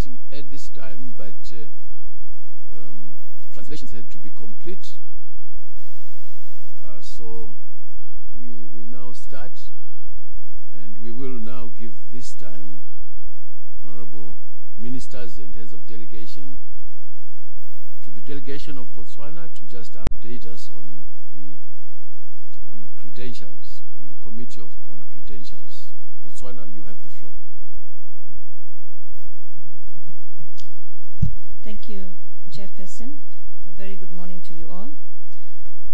starting at this time, but translations had to be complete. So we now start, and we will now give this time honorable ministers and heads of delegation to the delegation of Botswana to just update us on the credentials from the Committee on Credentials. Botswana, you have the floor. Thank you, Chairperson. A very good morning to you all.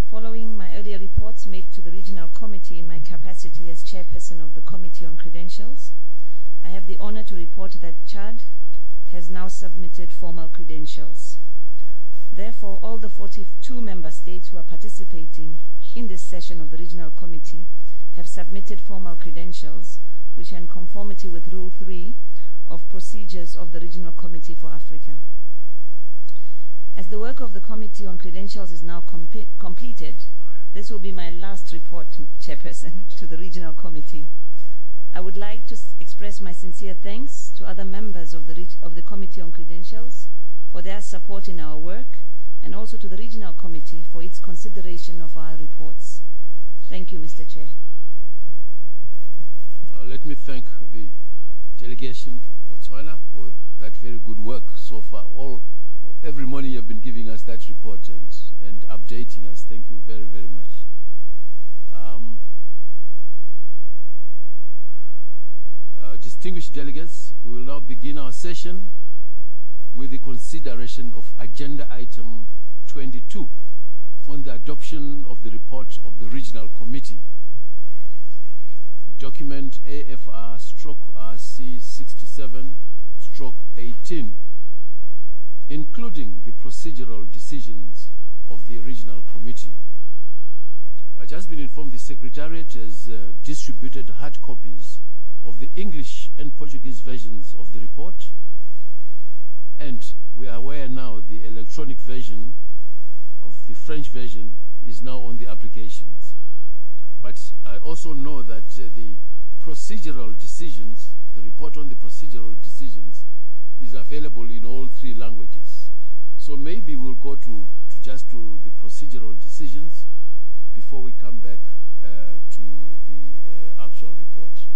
Following my earlier reports made to the Regional Committee in my capacity as Chairperson of the Committee on Credentials, I have the honor to report that Chad has now submitted formal credentials. Therefore, all the 42 member states who are participating in this session of the Regional Committee have submitted formal credentials, which are in conformity with Rule 3 of Procedures of the Regional Committee for Africa. As the work of the Committee on Credentials is now completed, this will be my last report, Chairperson, to the Regional Committee. I would like to express my sincere thanks to other members of the Committee on Credentials for their support in our work, and also to the Regional Committee for its consideration of our reports. Thank you, Mr. Chair. Let me thank the delegation of Botswana for that very good work so far. Every morning you've been giving us that report and updating us. Thank you very, very much. Distinguished delegates, we will now begin our session with the consideration of Agenda Item 22 on the adoption of the report of the Regional Committee. Document AFR/RC 67/18, including the procedural decisions of the Regional Committee. I've just been informed the Secretariat has distributed hard copies of the English and Portuguese versions of the report, and we are aware now the electronic version of the French version is now on the applications. But I also know that the procedural decisions, the report on the procedural decisions, is available in all 3 languages. So maybe we'll go to the procedural decisions before we come back to the actual report.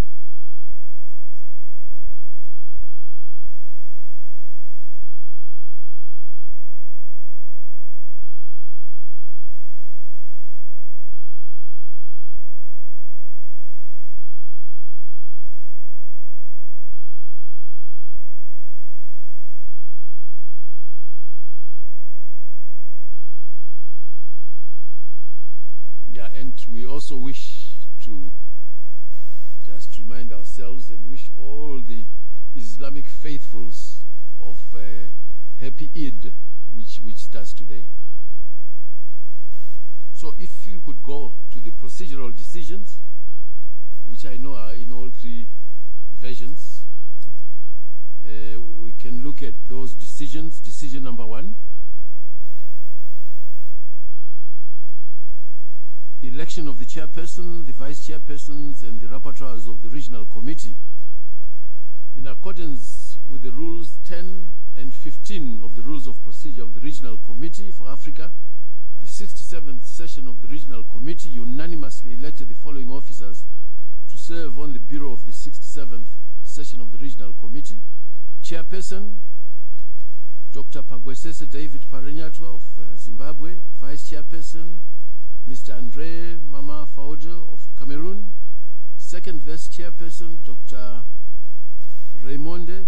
And we also wish to just remind ourselves and wish all the Islamic faithfuls of Happy Eid, which starts today. So if you could go to the procedural decisions, which I know are in all 3 versions, we can look at those decisions. Decision number 1. Election of the chairperson, the vice chairpersons, and the rapporteurs of the Regional Committee. In accordance with the Rules 10 and 15 of the Rules of Procedure of the Regional Committee for Africa, the 67th session of the Regional Committee unanimously elected the following officers to serve on the Bureau of the 67th session of the Regional Committee. Chairperson, Dr. Pagwesese David Parenyatwa of Zimbabwe. Vice Chairperson, Mr. Andre Mama Faude of Cameroon. Second Vice Chairperson, Dr. Raymonde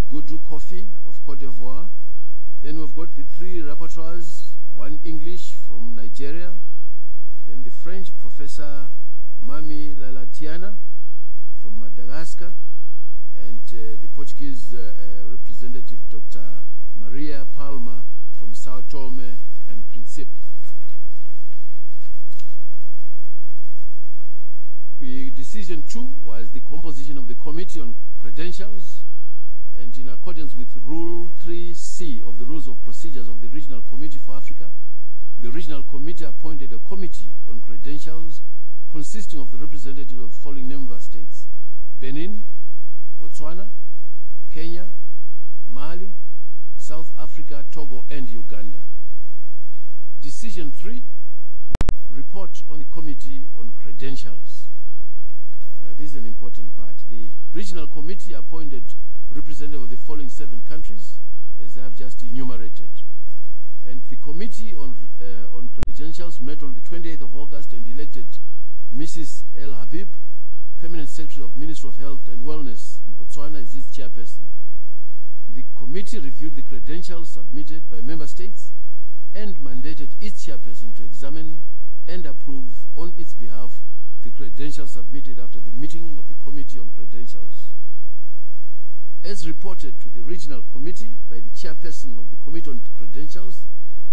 Goudou Kofi of Cote d'Ivoire. Then we've got the 3 rapporteurs, 1 English from Nigeria, then the French Professor Mami Lalatiana from Madagascar, and the Portuguese representative, Dr. Maria Palma from Sao Tome and Principe. Decision 2 was the composition of the Committee on Credentials, and in accordance with Rule 3C of the Rules of Procedures of the Regional Committee for Africa, the Regional Committee appointed a Committee on Credentials consisting of the representatives of the following member states: Benin, Botswana, Kenya, Mali, South Africa, Togo, and Uganda. Decision 3, report on the Committee on Credentials. This is an important part. The Regional Committee appointed representatives of the following 7 countries, as I have just enumerated. And the Committee on Credentials met on the 28th of August and elected Mrs. El Habib, Permanent Secretary of Ministry of Health and Wellness in Botswana, as its chairperson. The committee reviewed the credentials submitted by member states and mandated its chairperson to examine and approve on its behalf the credentials submitted after the meeting of the Committee on Credentials. As reported to the Regional Committee by the chairperson of the Committee on Credentials,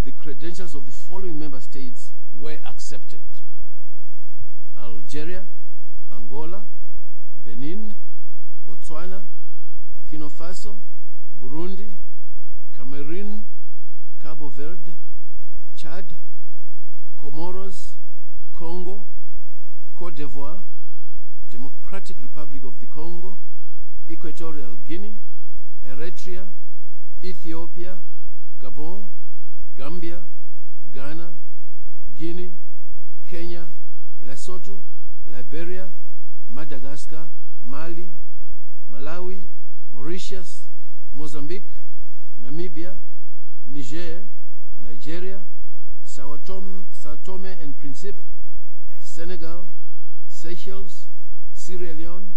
the credentials of the following member states were accepted: Algeria, Angola, Benin, Botswana, Burkina Faso, Burundi, Cameroon, Cabo Verde, Chad, Comoros, Congo, Cote d'Ivoire, Democratic Republic of the Congo, Equatorial Guinea, Eritrea, Ethiopia, Gabon, Gambia, Ghana, Guinea, Kenya, Lesotho, Liberia, Madagascar, Mali, Malawi, Mauritius, Mozambique, Namibia, Niger, Nigeria, Sao Tome and Principe, Senegal, Seychelles, Sierra Leone,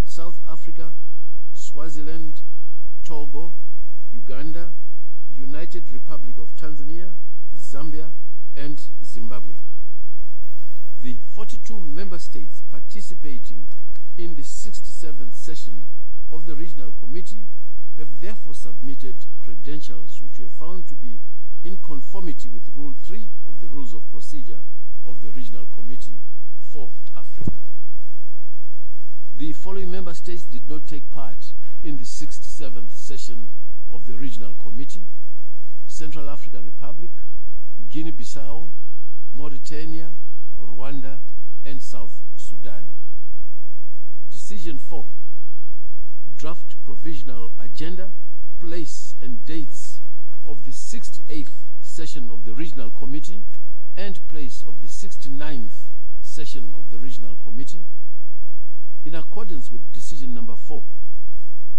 South Africa, Swaziland, Togo, Uganda, United Republic of Tanzania, Zambia, and Zimbabwe. The 42 member states participating in the 67th session of the Regional Committee have therefore submitted credentials which were found to be in conformity with Rule 3 of the Rules of Procedure of the Regional Committee for Africa. The following member states did not take part in the 67th session of the Regional Committee: Central African Republic, Guinea-Bissau, Mauritania, Rwanda, and South Sudan. Decision 4, draft provisional agenda, place and dates of the 68th session of the Regional Committee and place of the 69th session of the Regional Committee. In accordance with decision number 4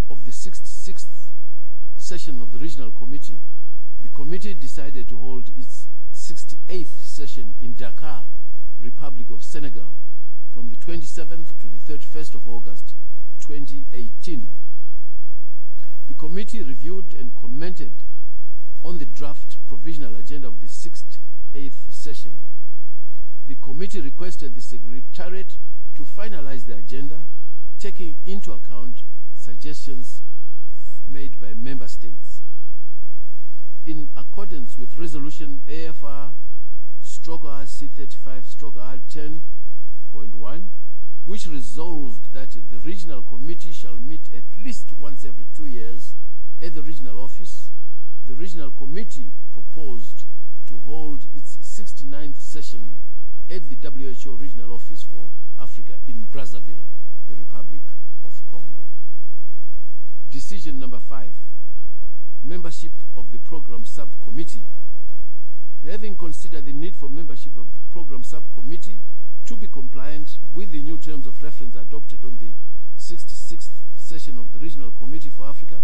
of the 66th session of the Regional Committee, the committee decided to hold its 68th session in Dakar, Republic of Senegal, from the 27th to the 31st of August 2018. The committee reviewed and commented on the draft provisional agenda of the 68th session. The committee requested the Secretariat to finalize the agenda, taking into account suggestions made by member states. In accordance with Resolution AFR/RC35/R10.1, which resolved that the Regional Committee shall meet at least once every 2 years at the Regional Office, the Regional Committee proposed to hold its 69th session at the WHO Regional Office for Africa in Brazzaville, the Republic of Congo. Decision number 5, membership of the Program Subcommittee. Having considered the need for membership of the Program Subcommittee to be compliant with the new terms of reference adopted on the 66th session of the Regional Committee for Africa,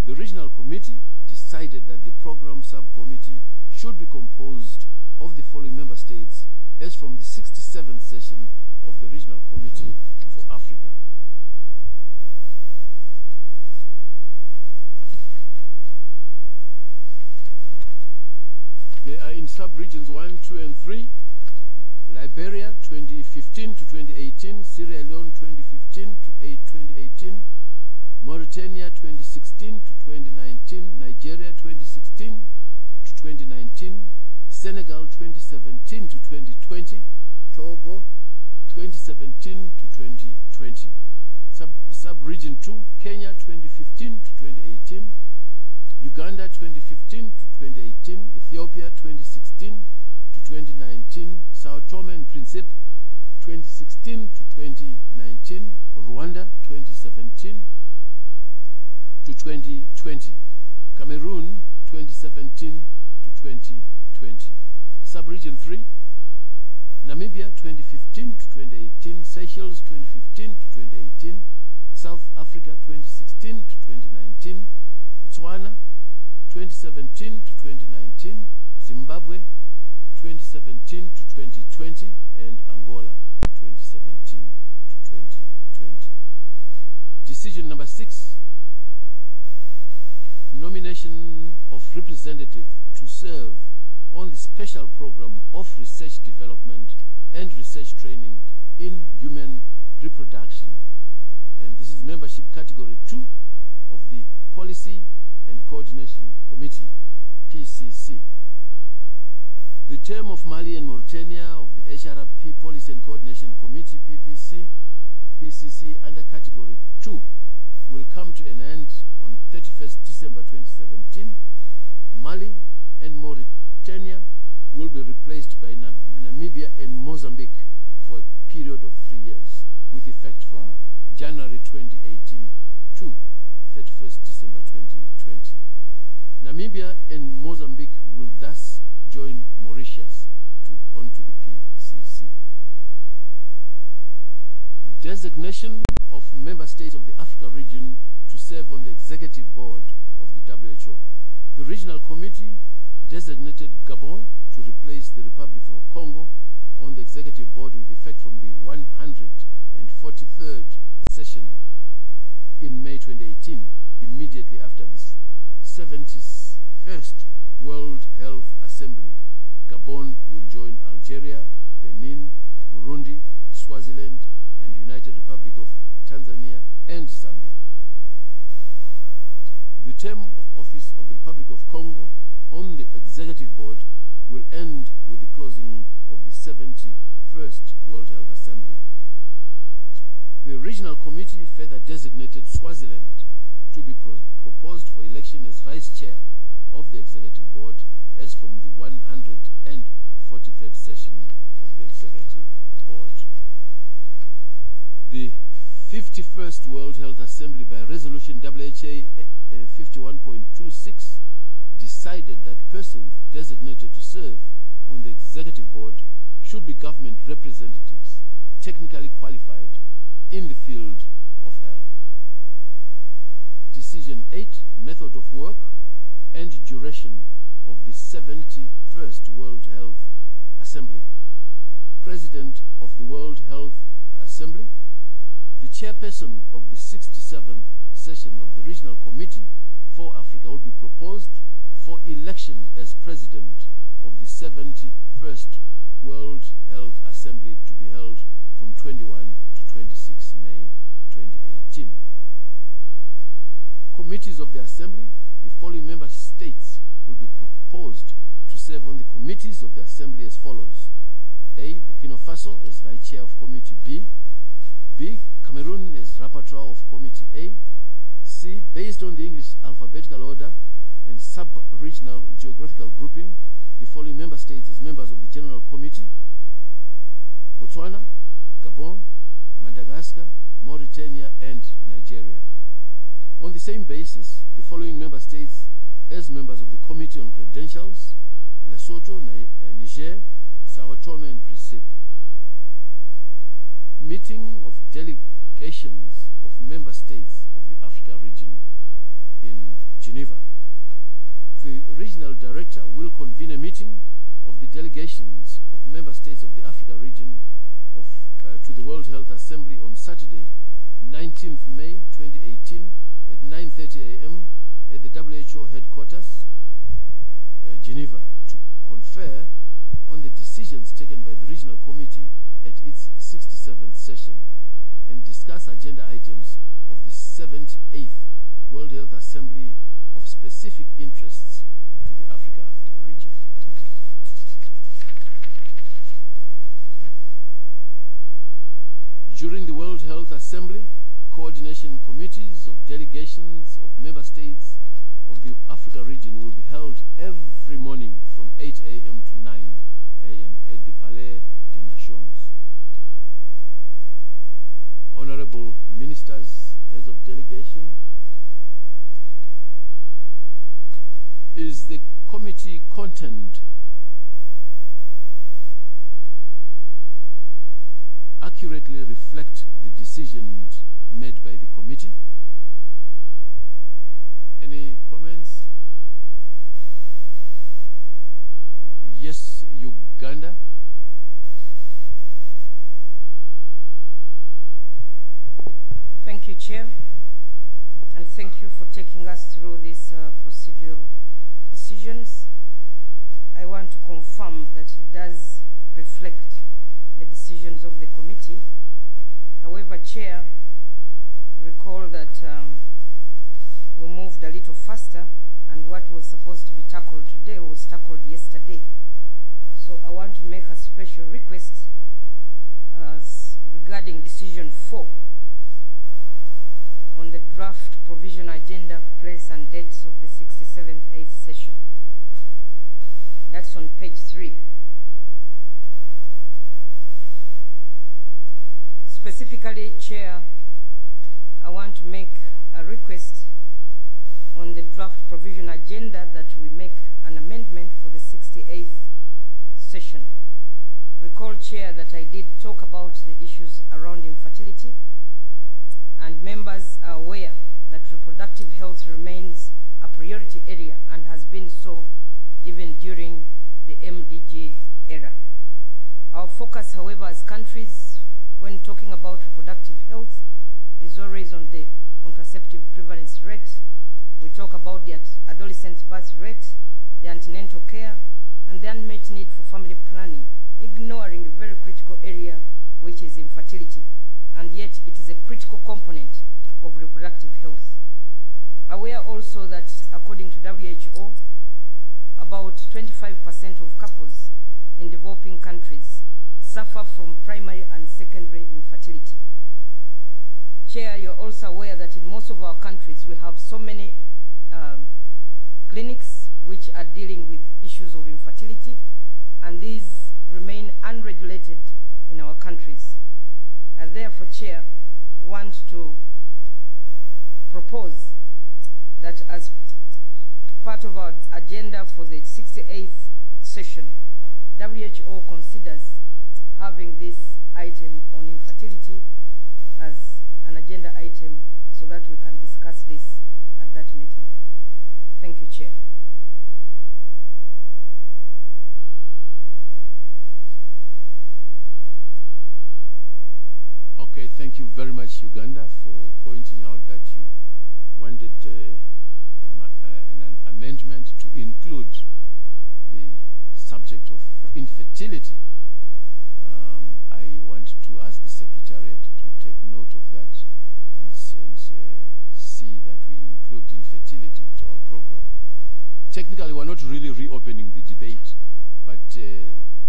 the Regional Committee decided that the Program Subcommittee should be composed of the following member states as from the 67th session of the Regional Committee for Africa: they are in sub-regions 1, 2, and 3. Liberia 2015 to 2018, Sierra Leone 2015 to 2018, Mauritania 2016 to 2019, Nigeria 2016 to 2019, Senegal 2017 to 2020, Togo 2017 to 2020. Sub-region 2, Kenya 2015 to 2018, Uganda 2015 to 2018, Ethiopia 2016 to 2019, Sao Tome and Principe 2016 to 2019, Rwanda 2017 to 2020. Cameroon 2017 to 2020. Sub-region 3, Namibia 2015 to 2018, Seychelles 2015 to 2018, South Africa 2016 to 2019, Botswana 2017 to 2019, Zimbabwe 2017 to 2020, and Angola 2017 to 2020. Decision number 6, nomination of representative to serve on the special program of research development and research training in human reproduction. And this is membership category 2 of the Policy and Coordination Committee, PCC. The term of Mali and Mauritania of the HRP Policy and Coordination Committee, PCC, under category 2 will come to an end on 31st December 2017. Mali and Mauritania will be replaced by Namibia and Mozambique for a period of 3 years, with effect from January 2018 to 31st December 2020. Namibia and Mozambique will thus join Mauritius onto the PCC. Designation of member states of the Africa region to serve on the executive board of the WHO. The regional committee designated Gabon to replace the Republic of Congo on the executive board with effect from the 143rd session in May 2018, immediately after the 71st World Health Assembly. Gabon will join Algeria, Benin, Burundi, Swaziland, and United Republic of Tanzania and Zambia. The term of office of the Republic of Congo on the executive board will end with the closing of the 71st World Health Assembly. The regional committee further designated Swaziland to be proposed for election as vice chair of the executive board as from the 143rd session of the executive board. The 51st World Health Assembly, by resolution WHA 51.26, decided that persons designated to serve on the executive board should be government representatives, technically qualified in the field of health. Decision 8, method of work and duration of the 71st World Health Assembly. President of the World Health Assembly, the chairperson of the 67th session of the Regional Committee for Africa will be proposed for election as president of the 71st World Health Assembly to be held from 21 to 26 May 2018. Committees of the Assembly, the following member states will be proposed to serve on the committees of the Assembly as follows. A, Burkina Faso as Vice Chair of Committee B. B, Cameroon as Rapporteur of Committee A. C, based on the English alphabetical order and sub-regional geographical grouping, the following member states as members of the General Committee: Botswana, Gabon, Madagascar, Mauritania, and Nigeria. On the same basis, the following member states as members of the Committee on Credentials: Lesotho, Niger, Sao Tome and Principe. Meeting of delegations of member states of the Africa region in Geneva. The regional director will convene a meeting of the delegations of member states of the Africa region to the World Health Assembly on Saturday, 19th May 2018 at 9:30 a.m. at the WHO headquarters, Geneva, to confer on the decisions taken by the regional committee at its 67th session and discuss agenda items of the 78th World Health Assembly of specific interests to the Africa region. During the World Health Assembly, coordination committees of delegations of member states of the Africa region will be held every morning from 8 a.m. to 9 a.m. at the Palais des Nations. Honorable ministers, heads of delegation, Is the committee content accurately reflect the decisions made by the committee? Any comments? Yes, Uganda. Thank you, Chair, and thank you for taking us through these procedural decisions. I want to confirm that it does reflect the decisions of the committee. However, Chair, recall that we moved a little faster, and what was supposed to be tackled today was tackled yesterday. So I want to make a special request regarding Decision 4 on the draft provision agenda, place and dates of the 67th 8th session. That's on page 3. Specifically, Chair, I want to make a request on the draft provision agenda that we make an amendment for the 68th session. Recall, Chair, that I did talk about the issues around infertility, and members are aware that reproductive health remains a priority area and has been so even during the MDG era. Our focus, however, as countries, when talking about reproductive health, is always on the contraceptive prevalence rate. We talk about the adolescent birth rate, the antenatal care, and the unmet need for family planning, ignoring a very critical area, which is infertility. And yet it is a critical component of reproductive health. Aware also that, according to WHO, about 25% of couples in developing countries suffer from primary and secondary infertility. Chair, you're also aware that in most of our countries we have so many clinics which are dealing with issues of infertility, and these remain unregulated in our countries. And therefore, Chair, want to propose that as part of our agenda for the 68th session, WHO considers having this item on infertility as an agenda item so that we can discuss this at that meeting. Thank you, Chair. Okay, thank you very much, Uganda, for pointing out that you wanted an amendment to include the subject of infertility. I want to ask the Secretariat to take note of that and see that we include infertility into our program. Technically, we're not really reopening the debate, but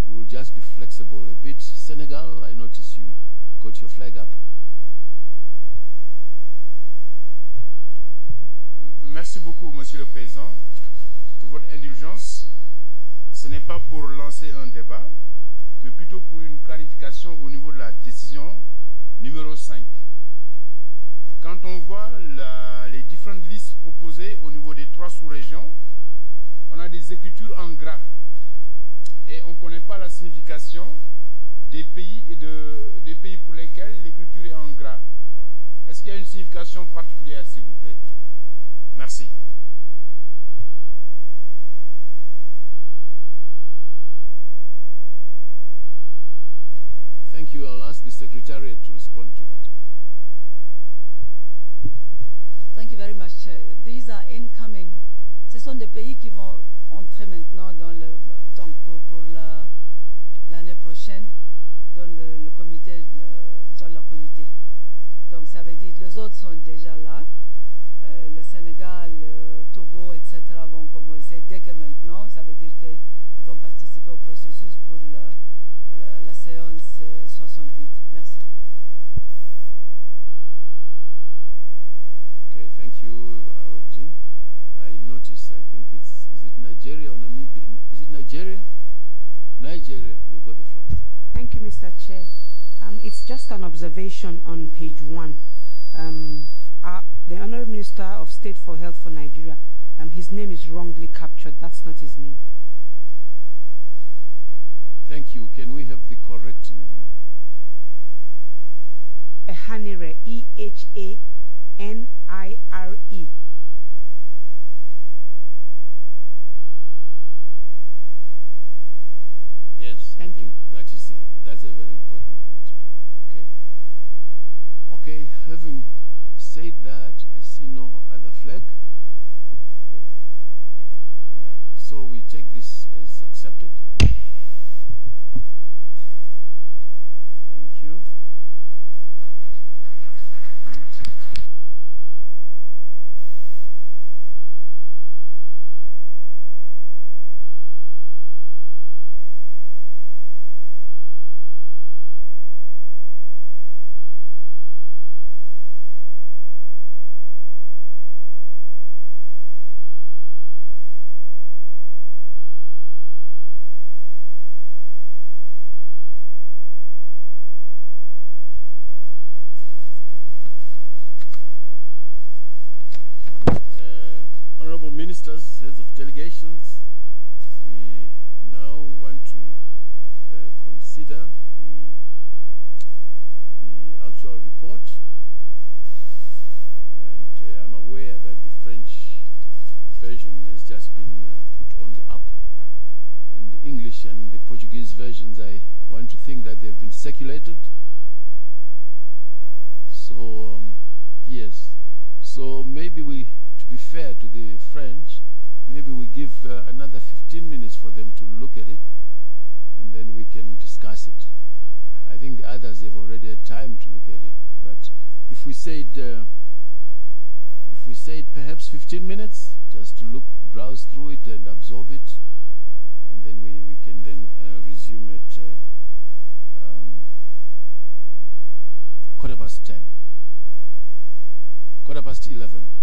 we'll just be flexible a bit. Senegal, I notice you got your flag up. Merci beaucoup, Monsieur le Président, pour votre indulgence. Ce n'est pas pour lancer un débat, mais plutôt pour une clarification au niveau de la décision numéro 5. Quand on voit les différentes listes proposées au niveau des 3 sous-régions, on a des écritures en gras et on ne connaît pas la signification des pays des pays pour lesquels l'écriture est en gras. Est-ce qu'il y a une signification particulière, s'il vous plaît? Merci. Thank you. I'll ask the Secretariat to respond to that. Thank you very much, Chair. These are incoming. Ce sont des pays qui vont entrer maintenant dans donc pour l'année prochaine dans le comité, dans le comité. Donc ça veut dire que les autres sont déjà là. Le Sénégal, Togo, etc. vont commencer dès que maintenant. Ça veut dire qu'ils vont participer au processus pour la séance 68. Merci. Okay, thank you, RD. I noticed, I think is it Nigeria or Namibia? Is it Nigeria? Nigeria, you got the floor. Thank you, Mr. Chair. It's just an observation on page 1. The Honorable Minister of State for Health for Nigeria his name is wrongly captured. That's not his name. Thank you. Can we have the correct name? Ehanire, Ehanire. Yes, I Thank think that's a very important thing to do. Okay. Okay, having said that, I see no other flag. Wait. Yes. Yeah. So we take this as accepted. Thank you. Honorable ministers, heads of delegations, we now want to consider the actual report, and I'm aware that the French version has just been put on the app, and the English and the Portuguese versions, I want to think that they've been circulated. So yes, so maybe to be fair to the French, maybe we give another 15 minutes for them to look at it, and then we can discuss it. I think the others have already had time to look at it, but if we said perhaps 15 minutes, just to browse through it and absorb it, and then we can then resume at 10:15. 11:15.